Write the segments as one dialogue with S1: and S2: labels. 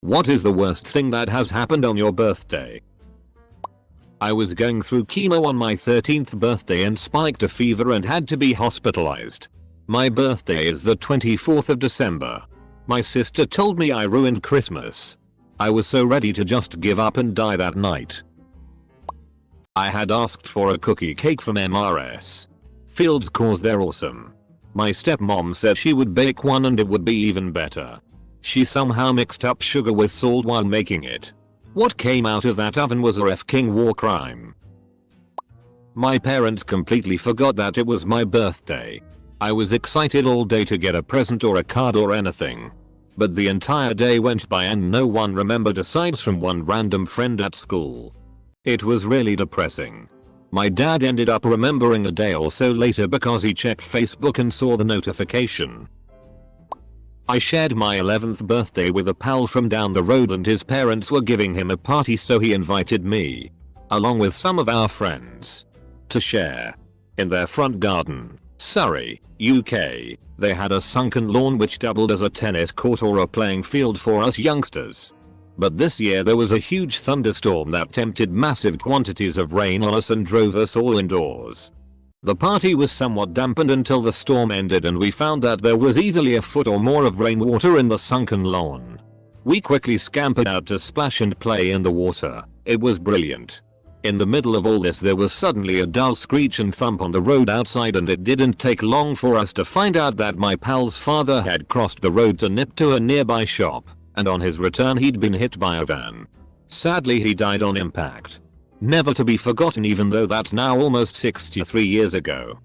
S1: What is the worst thing that has happened on your birthday? I was going through chemo on my 13th birthday and spiked a fever and had to be hospitalized. My birthday is the 24th of December. My sister told me I ruined Christmas. I was so ready to just give up and die that night. I had asked for a cookie cake from MRS Fields cause they're awesome. My stepmom said she would bake one and it would be even better. She somehow mixed up sugar with salt while making it. What came out of that oven was a f***ing war crime. My parents completely forgot that it was my birthday. I was excited all day to get a present or a card or anything. But the entire day went by and no one remembered aside from one random friend at school. It was really depressing. My dad ended up remembering a day or so later because he checked Facebook and saw the notification. I shared my 11th birthday with a pal from down the road and his parents were giving him a party, so he invited me, along with some of our friends, to share. In their front garden, Surrey, UK, they had a sunken lawn which doubled as a tennis court or a playing field for us youngsters. But this year there was a huge thunderstorm that tempted massive quantities of rain on us and drove us all indoors. The party was somewhat dampened until the storm ended and we found that there was easily a foot or more of rainwater in the sunken lawn. We quickly scampered out to splash and play in the water. It was brilliant. In the middle of all this there was suddenly a dull screech and thump on the road outside, and it didn't take long for us to find out that my pal's father had crossed the road to nip to a nearby shop, and on his return he'd been hit by a van. Sadly he died on impact. Never to be forgotten even though that's now almost 63 years ago.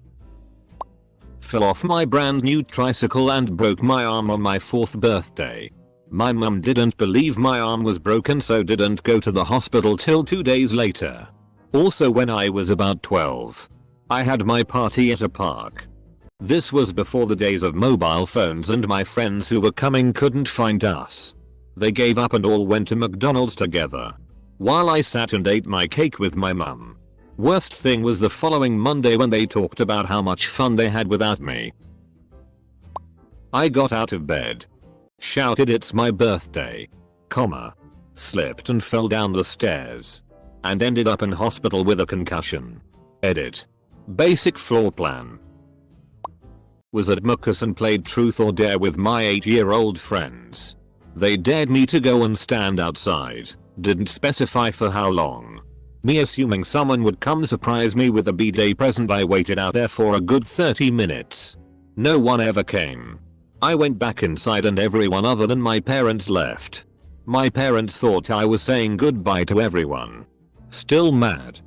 S1: Fell off my brand new tricycle and broke my arm on my 4th birthday. My mum didn't believe my arm was broken, so didn't go to the hospital till 2 days later. Also when I was about 12, I had my party at a park. This was before the days of mobile phones and my friends who were coming couldn't find us. They gave up and all went to McDonald's together, while I sat and ate my cake with my mum. Worst thing was the following Monday when they talked about how much fun they had without me. I got out of bed, shouted it's my birthday, slipped and fell down the stairs, and ended up in hospital with a concussion. Edit. Basic floor plan. Was at Mucus and played truth or dare with my 8-year-old friends. They dared me to go and stand outside, didn't specify for how long. Me assuming someone would come surprise me with a b-day present, I waited out there for a good 30 minutes. No one ever came. I went back inside and everyone other than my parents left. My parents thought I was saying goodbye to everyone. Still mad.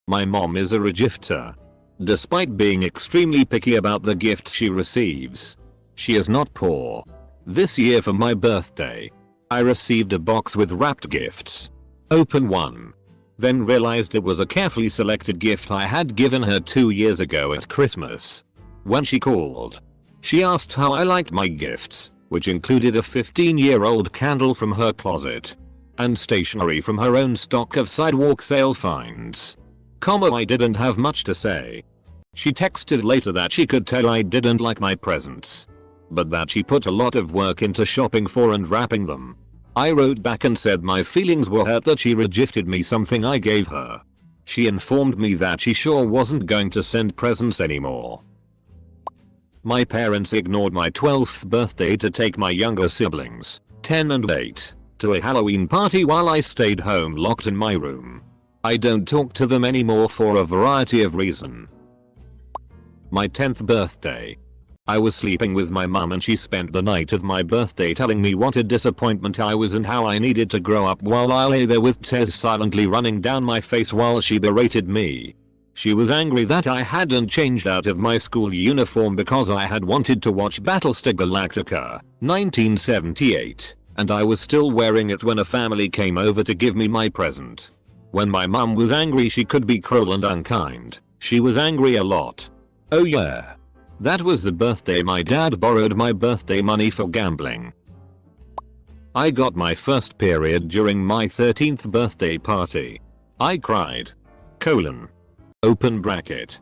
S1: My mom is a regifter. Despite being extremely picky about the gifts she receives, she is not poor. This year for my birthday, I received a box with wrapped gifts. Open one. Then realized it was a carefully selected gift I had given her 2 years ago at Christmas. When she called, she asked how I liked my gifts, which included a 15-year-old candle from her closet, and stationery from her own stock of sidewalk sale finds. I didn't have much to say. She texted later that she could tell I didn't like my presents, but that she put a lot of work into shopping for and wrapping them. I wrote back and said my feelings were hurt that she regifted me something I gave her. She informed me that she sure wasn't going to send presents anymore. My parents ignored my 12th birthday to take my younger siblings, 10 and 8, to a Halloween party while I stayed home locked in my room. I don't talk to them anymore for a variety of reasons. My 10th birthday. I was sleeping with my mum and she spent the night of my birthday telling me what a disappointment I was and how I needed to grow up, while I lay there with tears silently running down my face while she berated me. She was angry that I hadn't changed out of my school uniform because I had wanted to watch Battlestar Galactica, 1978, and I was still wearing it when a family came over to give me my present. When my mum was angry she could be cruel and unkind. She was angry a lot. Oh yeah. That was the birthday my dad borrowed my birthday money for gambling. I got my first period during my 13th birthday party. I cried. Open bracket.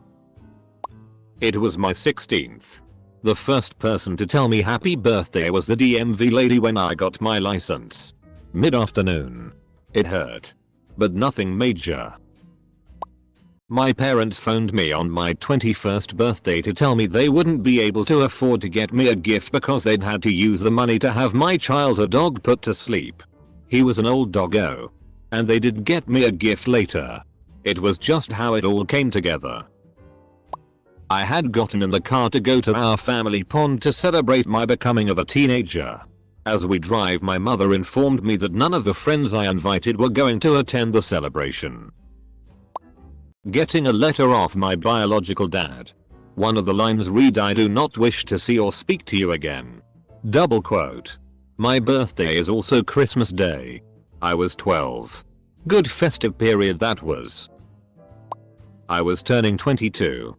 S1: It was my 16th. The first person to tell me happy birthday was the DMV lady when I got my license. Mid-afternoon. It hurt. But nothing major. My parents phoned me on my 21st birthday to tell me they wouldn't be able to afford to get me a gift because they'd had to use the money to have my childhood dog put to sleep. He was an old doggo. And they did get me a gift later. It was just how it all came together. I had gotten in the car to go to our family pond to celebrate my becoming of a teenager. As we drive, my mother informed me that none of the friends I invited were going to attend the celebration. Getting a letter off my biological dad. One of the lines read, "I do not wish to see or speak to you again." Double quote. My birthday is also Christmas Day. I was 12. Good festive period that was. I was turning 22.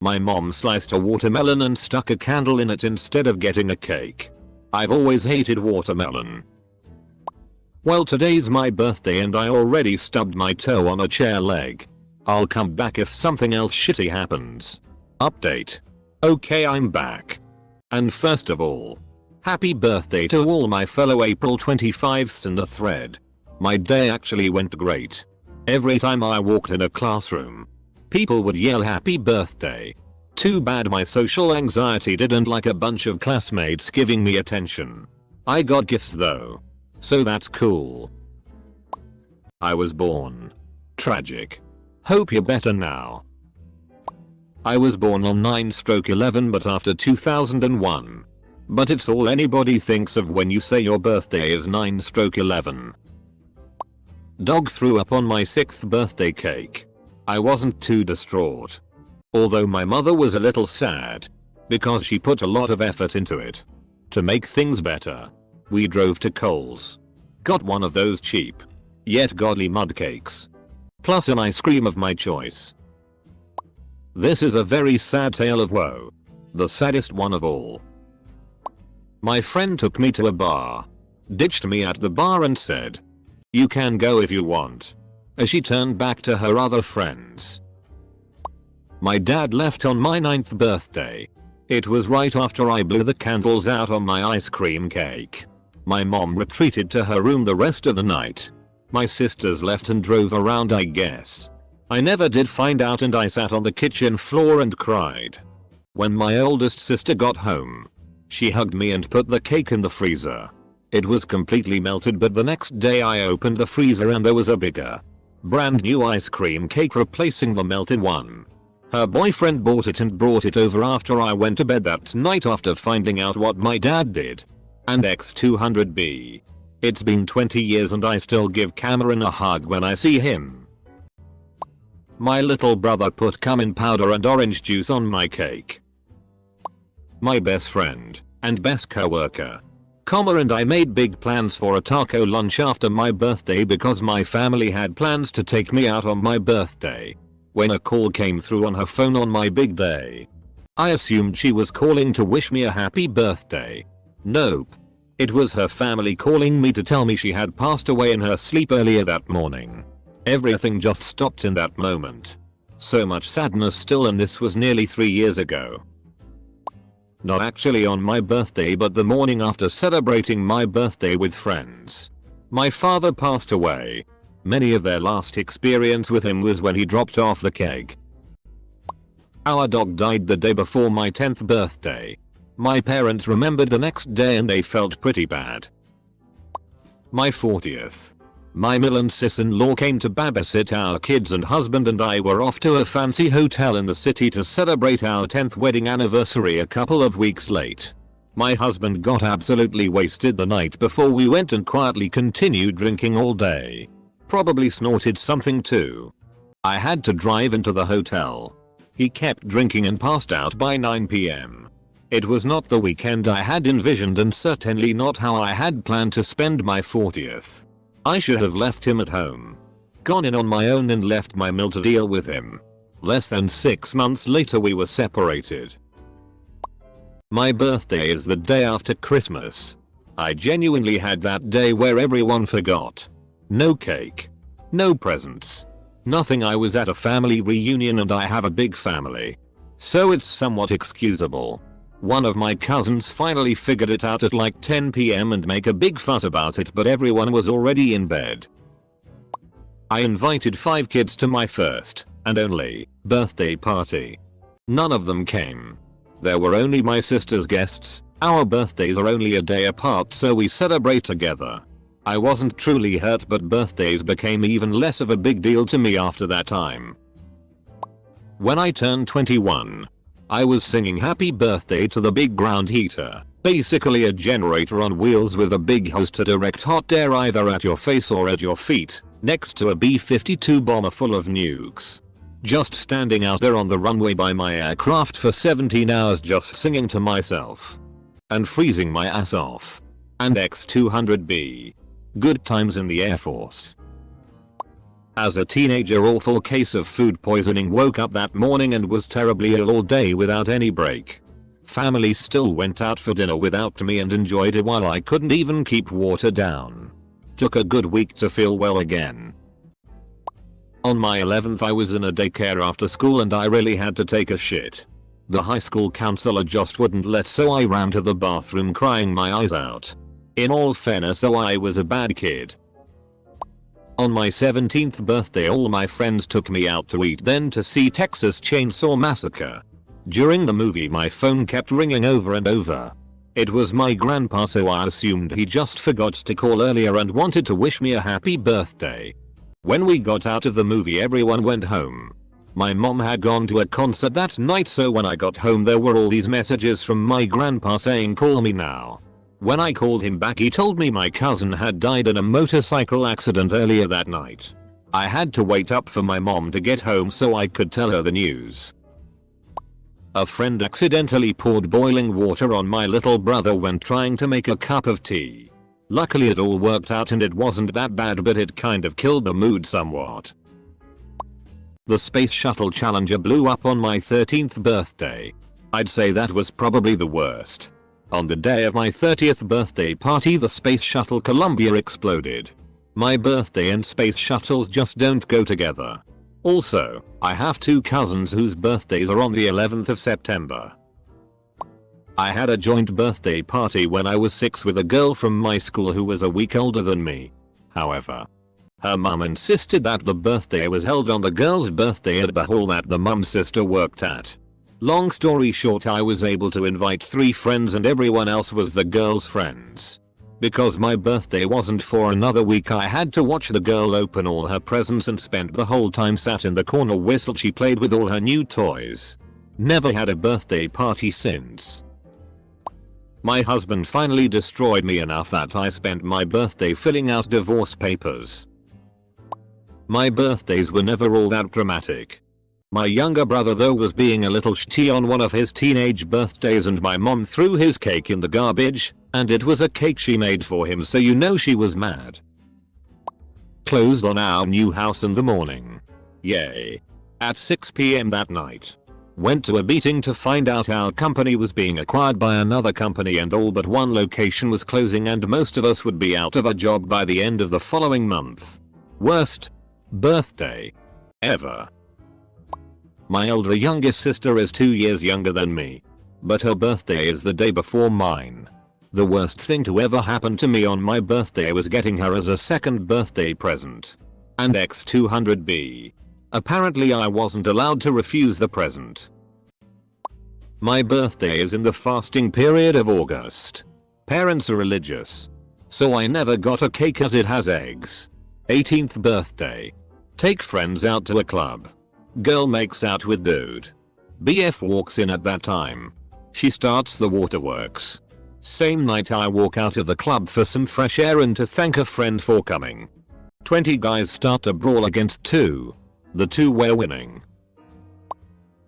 S1: My mom sliced a watermelon and stuck a candle in it instead of getting a cake. I've always hated watermelon. Well, today's my birthday and I already stubbed my toe on a chair leg. I'll come back if something else shitty happens. Update. Okay, I'm back. And first of all, happy birthday to all my fellow April 25ths in the thread. My day actually went great. Every time I walked in a classroom, people would yell happy birthday. Too bad my social anxiety didn't like a bunch of classmates giving me attention. I got gifts though. So that's cool. I was born. Tragic. Hope you're better now. I was born on 9/11 but after 2001. But it's all anybody thinks of when you say your birthday is 9/11. Dog threw up on my 6th birthday cake. I wasn't too distraught. Although my mother was a little sad. Because she put a lot of effort into it. To make things better, we drove to Kohl's. Got one of those cheap, yet godly mud cakes. Plus an ice cream of my choice. This is a very sad tale of woe. The saddest one of all. My friend took me to a bar. Ditched me at the bar and said, "You can go if you want." As she turned back to her other friends. My dad left on my 9th birthday. It was right after I blew the candles out on my ice cream cake. My mom retreated to her room the rest of the night. My sisters left and drove around, I guess. I never did find out and I sat on the kitchen floor and cried. When my oldest sister got home, she hugged me and put the cake in the freezer. It was completely melted, but the next day I opened the freezer and there was a bigger, brand new ice cream cake replacing the melted one. Her boyfriend bought it and brought it over after I went to bed that night after finding out what my dad did. And X200B. It's been 20 years and I still give Cameron a hug when I see him. My little brother put cumin powder and orange juice on my cake. My best friend and best coworker, Comma, and I made big plans for a taco lunch after my birthday because my family had plans to take me out on my birthday. When a call came through on her phone on my big day, I assumed she was calling to wish me a happy birthday. Nope. It was her family calling me to tell me she had passed away in her sleep earlier that morning. Everything just stopped in that moment. So much sadness still, and this was nearly 3 years ago. Not actually on my birthday, but the morning after celebrating my birthday with friends. My father passed away. Many of their last experience with him was when he dropped off the keg. Our dog died the day before my 10th birthday. My parents remembered the next day and they felt pretty bad. My 40th. My mill and sis-in-law came to babysit our kids, and husband and I were off to a fancy hotel in the city to celebrate our 10th wedding anniversary a couple of weeks late. My husband got absolutely wasted the night before we went and quietly continued drinking all day. Probably snorted something too. I had to drive into the hotel. He kept drinking and passed out by 9 PM. It was not the weekend I had envisioned and certainly not how I had planned to spend my 40th. I should have left him at home. Gone in on my own and left my mill to deal with him. Less than 6 months later we were separated. My birthday is the day after Christmas. I genuinely had that day where everyone forgot. No cake. No presents. Nothing. I was at a family reunion and I have a big family. So it's somewhat excusable. One of my cousins finally figured it out at like 10 PM and make a big fuss about it, but everyone was already in bed. I invited 5 kids to my first, and only, birthday party. None of them came. There were only my sister's guests. Our birthdays are only a day apart, so we celebrate together. I wasn't truly hurt, but birthdays became even less of a big deal to me after that time. When I turned 21, I was singing happy birthday to the big ground heater, basically a generator on wheels with a big hose to direct hot air either at your face or at your feet, next to a B-52 bomber full of nukes. Just standing out there on the runway by my aircraft for 17 hours just singing to myself. And freezing my ass off. And X-200B. Good times in the Air Force. As a teenager, awful case of food poisoning, woke up that morning and was terribly ill all day without any break. Family still went out for dinner without me and enjoyed it while I couldn't even keep water down. Took a good week to feel well again. On my 11th I was in a daycare after school and I really had to take a shit. The high school counselor just wouldn't let, so I ran to the bathroom crying my eyes out. In all fairness, though, I was a bad kid. On my 17th birthday all my friends took me out to eat, then to see Texas Chainsaw Massacre. During the movie my phone kept ringing over and over. It was my grandpa, so I assumed he just forgot to call earlier and wanted to wish me a happy birthday. When we got out of the movie everyone went home. My mom had gone to a concert that night, so when I got home there were all these messages from my grandpa saying call me now. When I called him back he told me my cousin had died in a motorcycle accident earlier that night. I had to wait up for my mom to get home so I could tell her the news. A friend accidentally poured boiling water on my little brother when trying to make a cup of tea. Luckily it all worked out and it wasn't that bad, but it kind of killed the mood somewhat. The Space Shuttle Challenger blew up on my 13th birthday. I'd say that was probably the worst. On the day of my 30th birthday party the Space Shuttle Columbia exploded. My birthday and space shuttles just don't go together. Also, I have 2 cousins whose birthdays are on the 11th of September. I had a joint birthday party when I was 6 with a girl from my school who was a week older than me. However, her mum insisted that the birthday was held on the girl's birthday at the hall that the mum's sister worked at. Long story short, I was able to invite 3 friends and everyone else was the girl's friends. Because my birthday wasn't for another week I had to watch the girl open all her presents and spent the whole time sat in the corner while she played with all her new toys. Never had a birthday party since. My husband finally destroyed me enough that I spent my birthday filling out divorce papers. My birthdays were never all that dramatic. My younger brother though was being a little shitty on one of his teenage birthdays and my mom threw his cake in the garbage, and it was a cake she made for him, so you know she was mad. Closed on our new house in the morning. Yay. At 6 PM that night. Went to a meeting to find out our company was being acquired by another company and all but one location was closing and most of us would be out of a job by the end of the following month. Worst birthday ever. My older youngest sister is 2 years younger than me. But her birthday is the day before mine. The worst thing to ever happen to me on my birthday was getting her as a second birthday present. And X-200B. Apparently I wasn't allowed to refuse the present. My birthday is in the fasting period of August. Parents are religious. So I never got a cake as it has eggs. 18th birthday. Take friends out to a club. Girl makes out with dude. BF walks in at that time. She starts the waterworks. Same night I walk out of the club for some fresh air and to thank a friend for coming. 20 guys start a brawl against 2. The 2 were winning.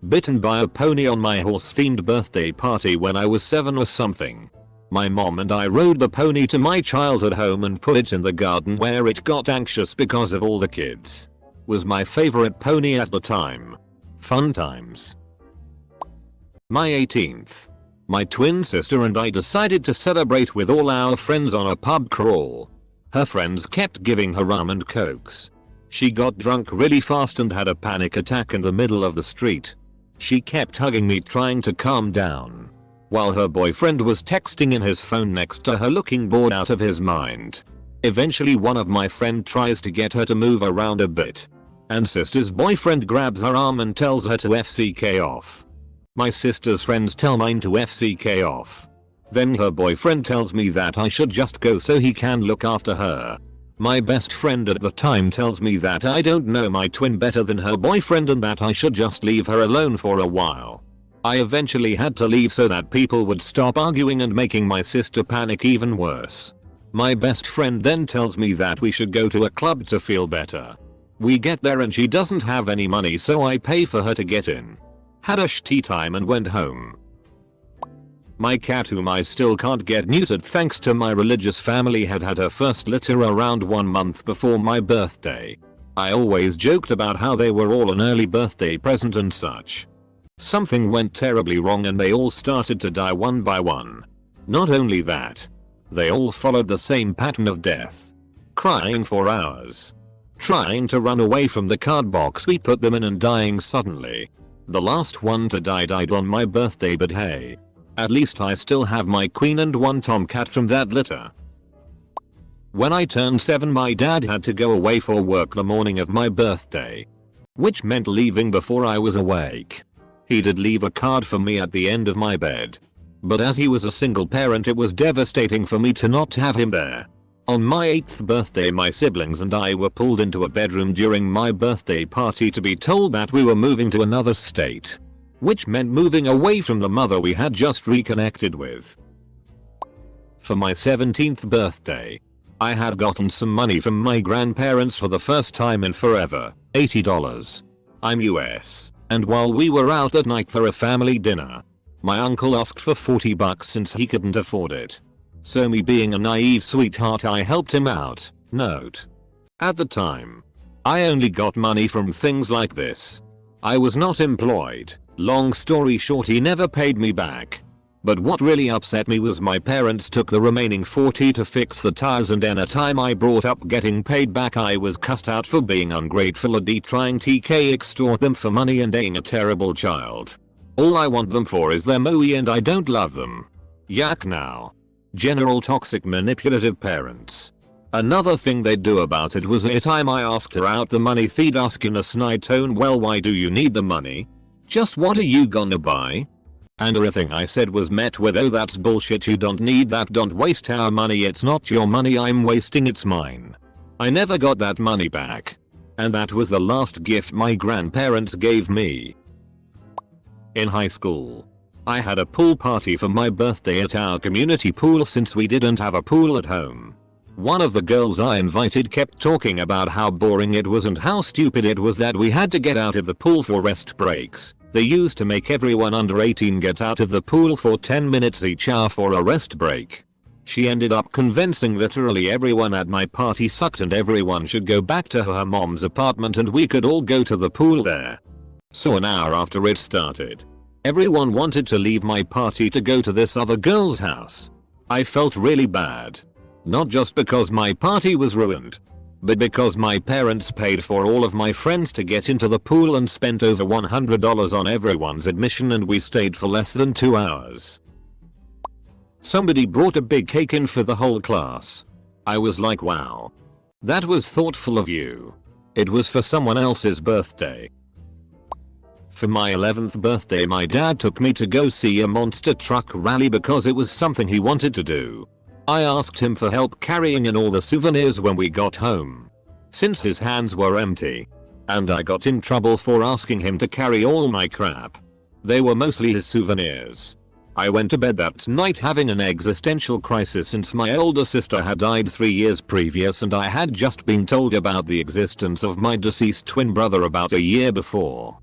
S1: Bitten by a pony on my horse-themed birthday party when I was 7 or something. My mom and I rode the pony to my childhood home and put it in the garden where it got anxious because of all the kids. Was my favorite pony at the time. Fun times. My 18th. My twin sister and I decided to celebrate with all our friends on a pub crawl. Her friends kept giving her rum and cokes. She got drunk really fast and had a panic attack in the middle of the street. She kept hugging me trying to calm down. while her boyfriend was texting in his phone next to her looking bored out of his mind. Eventually one of my friend tries to get her to move around a bit. And sister's boyfriend grabs her arm and tells her to FCK off. My sister's friends tell mine to FCK off. Then her boyfriend tells me that I should just go so he can look after her. My best friend at the time tells me that I don't know my twin better than her boyfriend and that I should just leave her alone for a while. I eventually had to leave so that people would stop arguing and making my sister panic even worse. My best friend then tells me that we should go to a club to feel better. We get there and she doesn't have any money, so I pay for her to get in. Had a shitty time and went home. My cat, whom I still can't get neutered thanks to my religious family, had her first litter around 1 month before my birthday. I always joked about how they were all an early birthday present and such. Something went terribly wrong and they all started to die one by one. Not only that, they all followed the same pattern of death. Crying for hours. Trying to run away from the card box we put them in and dying suddenly. The last one to die died on my birthday, but hey. At least I still have my queen and one tomcat from that litter. When I turned 7, my dad had to go away for work the morning of my birthday. Which meant leaving before I was awake. He did leave a card for me at the end of my bed. But as he was a single parent, it was devastating for me to not have him there. On my 8th birthday, my siblings and I were pulled into a bedroom during my birthday party to be told that we were moving to another state. Which meant moving away from the mother we had just reconnected with. For my 17th birthday, I had gotten some money from my grandparents for the first time in forever, $80. I'm US, and while we were out that night for a family dinner, my uncle asked for $40 since he couldn't afford it. So me being a naive sweetheart, I helped him out. Note: at the time, I only got money from things like this. I was not employed. Long story short, he never paid me back. But what really upset me was my parents took the remaining $40 to fix the tires, and anytime I brought up getting paid back, I was cussed out for being ungrateful and trying to extort them for money and being a terrible child. All I want them for is their MOE and I don't love them. Yak now. General toxic manipulative parents. Another thing they'd do about it was anytime I asked her out the money, they'd ask in a snide tone, well, why do you need the money? Just what are you gonna buy? And everything I said was met with, oh that's bullshit, you don't need that, don't waste our money, it's not your money I'm wasting, it's mine. I never got that money back. And that was the last gift my grandparents gave me. In high school, I had a pool party for my birthday at our community pool since we didn't have a pool at home. One of the girls I invited kept talking about how boring it was and how stupid it was that we had to get out of the pool for rest breaks. They used to make everyone under 18 get out of the pool for 10 minutes each hour for a rest break. She ended up convincing literally everyone at my party sucked and everyone should go back to her mom's apartment and we could all go to the pool there. So an hour after it started, everyone wanted to leave my party to go to this other girl's house. I felt really bad. Not just because my party was ruined, but because my parents paid for all of my friends to get into the pool and spent over $100 on everyone's admission, and we stayed for less than 2 hours. Somebody brought a big cake in for the whole class. I was like, wow. That was thoughtful of you. It was for someone else's birthday. For my 11th birthday, my dad took me to go see a monster truck rally because it was something he wanted to do. I asked him for help carrying in all the souvenirs when we got home, since his hands were empty. And I got in trouble for asking him to carry all my crap. They were mostly his souvenirs. I went to bed that night having an existential crisis since my older sister had died 3 years previous and I had just been told about the existence of my deceased twin brother about a year before.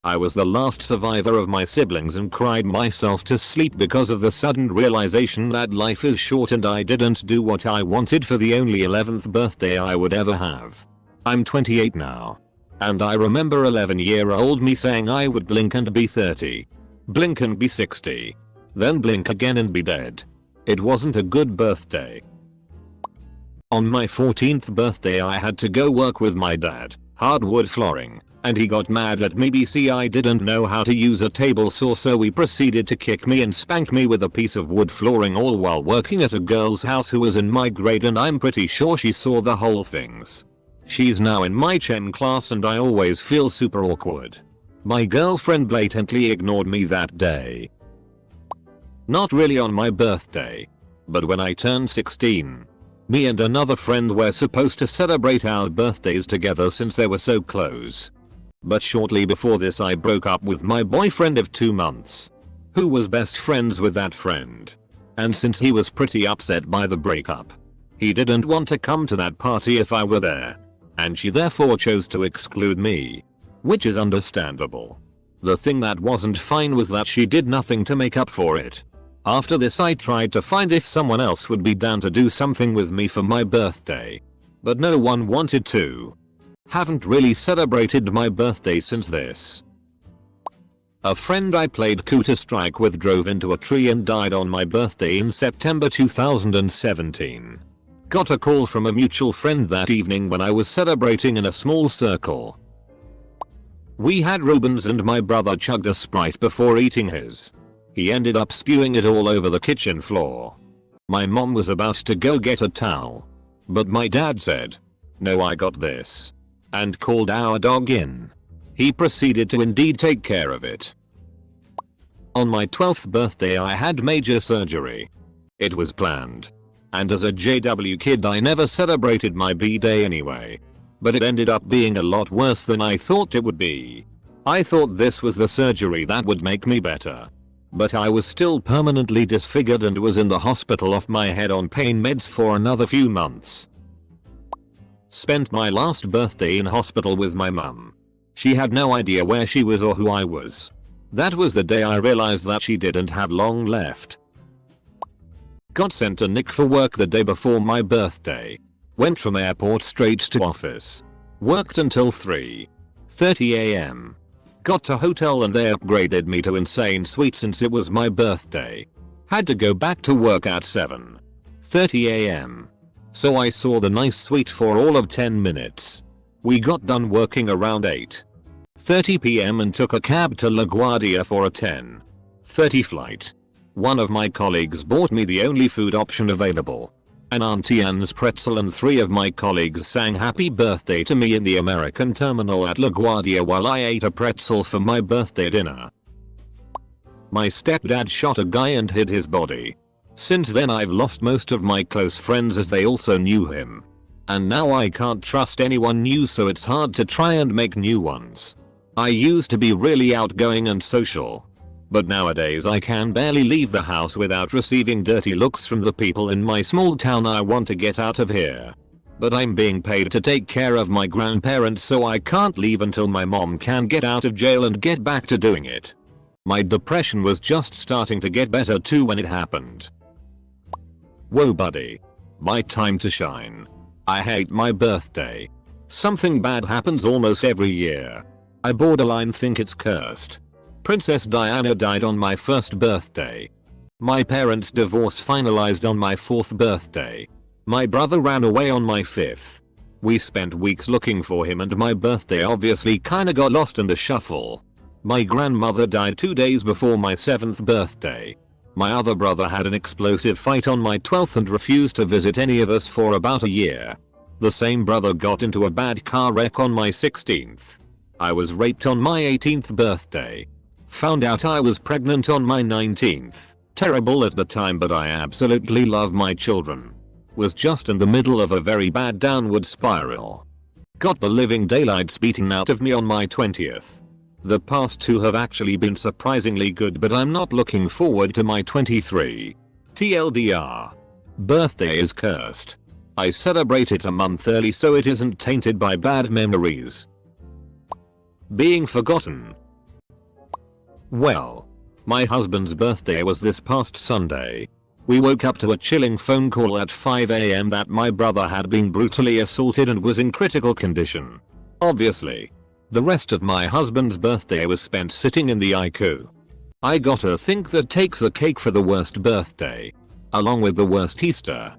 S1: I was the last survivor of my siblings and cried myself to sleep because of the sudden realization that life is short and I didn't do what I wanted for the only 11th birthday I would ever have. I'm 28 now. And I remember 11-year-old me saying I would blink and be 30. Blink and be 60. Then blink again and be dead. It wasn't a good birthday. On my 14th birthday I had to go work with my dad. hardwood flooring, and he got mad at me because I didn't know how to use a table saw, so he proceeded to kick me and spank me with a piece of wood flooring, all while working at a girl's house who was in my grade, and I'm pretty sure she saw the whole things. She's now in my chem class and I always feel super awkward. My girlfriend blatantly ignored me that day. Not really on my birthday, but when I turned 16. Me and another friend were supposed to celebrate our birthdays together since they were so close. But shortly before this I broke up with my boyfriend of 2 months, who was best friends with that friend. And since he was pretty upset by the breakup, he didn't want to come to that party if I were there. And she therefore chose to exclude me. Which is understandable. The thing that wasn't fine was that she did nothing to make up for it. After this I tried to find if someone else would be down to do something with me for my birthday. But no one wanted to. Haven't really celebrated my birthday since this. A friend I played Counter-Strike with drove into a tree and died on my birthday in September 2017. Got a call from a mutual friend that evening when I was celebrating in a small circle. We had Rubens and my brother chugged a Sprite before eating his. He ended up spewing it all over the kitchen floor. My mom was about to go get a towel, but my dad said, "No, I got this," and called our dog in. He proceeded to indeed take care of it. On my 12th birthday I had major surgery. It was planned. And as a JW kid I never celebrated my B-day anyway. But it ended up being a lot worse than I thought it would be. I thought this was the surgery that would make me better. But I was still permanently disfigured and was in the hospital off my head on pain meds for another few months. Spent my last birthday in hospital with my mum. She had no idea where she was or who I was. That was the day I realized that she didn't have long left. Got sent to NIC for work the day before my birthday. Went from airport straight to office. Worked until 3:30 AM. Got to hotel and they upgraded me to insane suite since it was my birthday. Had to go back to work at 7:30 AM. So I saw the nice suite for all of 10 minutes. We got done working around 8:30 PM and took a cab to LaGuardia for a 10:30 flight. One of my colleagues bought me the only food option available, an Auntie Anne's pretzel, and 3 of my colleagues sang happy birthday to me in the American terminal at LaGuardia while I ate a pretzel for my birthday dinner. My stepdad shot a guy and hid his body. Since then I've lost most of my close friends as they also knew him. And now I can't trust anyone new, so it's hard to try and make new ones. I used to be really outgoing and social. But nowadays I can barely leave the house without receiving dirty looks from the people in my small town. I want to get out of here. But I'm being paid to take care of my grandparents, so I can't leave until my mom can get out of jail and get back to doing it. My depression was just starting to get better too when it happened. Whoa buddy. My time to shine. I hate my birthday. Something bad happens almost every year. I borderline think it's cursed. Princess Diana died on my 1st birthday. My parents' divorce finalized on my 4th birthday. My brother ran away on my 5th. We spent weeks looking for him and my birthday obviously kinda got lost in the shuffle. My grandmother died 2 days before my 7th birthday. My other brother had an explosive fight on my 12th and refused to visit any of us for about a year. The same brother got into a bad car wreck on my 16th. I was raped on my 18th birthday. Found out I was pregnant on my 19th. Terrible at the time, but I absolutely love my children. Was just in the middle of a very bad downward spiral. Got the living daylights beaten out of me on my 20th. The past 2 have actually been surprisingly good, but I'm not looking forward to my 23. TLDR. Birthday is cursed. I celebrate it a month early so it isn't tainted by bad memories. Being forgotten. Well, my husband's birthday was this past Sunday. We woke up to a chilling phone call at 5 AM that my brother had been brutally assaulted and was in critical condition. Obviously. The rest of my husband's birthday was spent sitting in the ICU. I gotta think that takes the cake for the worst birthday. Along with the worst Easter.